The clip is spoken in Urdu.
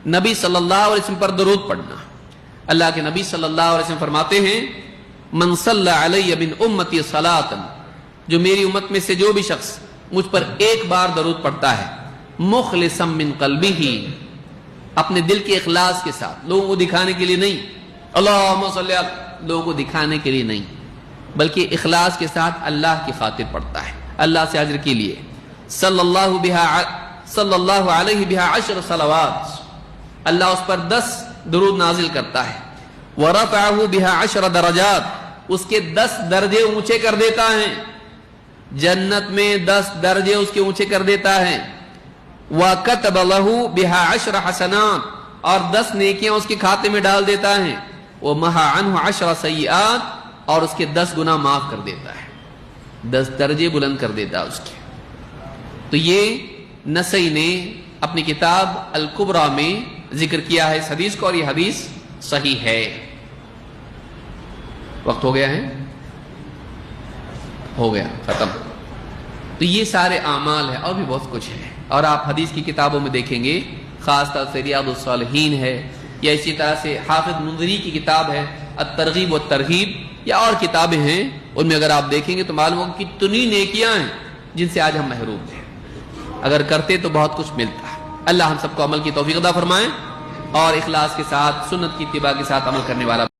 نبی صلی اللہ علیہ وسلم پر درود پڑھنا. اللہ کے نبی صلی اللہ علیہ وسلم فرماتے ہیں من صلی علی من امتی صلاۃ، جو میری امت میں سے جو بھی شخص مجھ پر ایک بار درود پڑھتا ہے مخلصا من قلبہ، اپنے دل کے اخلاص کے ساتھ، لوگوں کو دکھانے کے لیے نہیں، اللہم صلی علی، لوگوں کو دکھانے کے لیے نہیں بلکہ اخلاص کے ساتھ اللہ کی خاطر پڑھتا ہے، اللہ سے اجر کے لیے، صلی اللہ علیہ بہا 10 صلوات، اللہ اس پر 10 درود نازل کرتا ہے، ورفعہ بہا 10 درجات، اس کے 10 درجے اونچے کر دیتا ہے، جنت میں 10 درجے اس کے اونچے کر دیتا ہے، وَكَتَبَ لَهُ بِهَا 10 حسنات، اور 10 نیکیاں اس کے کھاتے میں ڈال دیتا ہے، وَمَحَا عَنْهُ 10 سیئات، اور اس کے 10 گناہ معاف کر دیتا ہے، 10 درجے بلند کر دیتا ہے اس کے. تو یہ نسائی نے اپنی کتاب الکبریٰ میں ذکر کیا ہے اس حدیث کو، اور یہ حدیث صحیح ہے. وقت ہو گیا ہے، ہو گیا ختم. تو یہ سارے اعمال ہیں، اور بھی بہت کچھ ہے، اور آپ حدیث کی کتابوں میں دیکھیں گے، خاص طور سے ریاض الصالحین ہے، یا اسی طرح سے حافظ منذری کی کتاب ہے الترغیب والترہیب، یا اور کتابیں ہیں، ان میں اگر آپ دیکھیں گے تو معلوم ہوگا کہ کتنی نیکیاں ہیں جن سے آج ہم محروم ہیں. اگر کرتے تو بہت کچھ ملتا ہے. اللہ ہم سب کو عمل کی توفیق عطا فرمائے، اور اخلاص کے ساتھ، سنت کی اتباع کے ساتھ عمل کرنے والا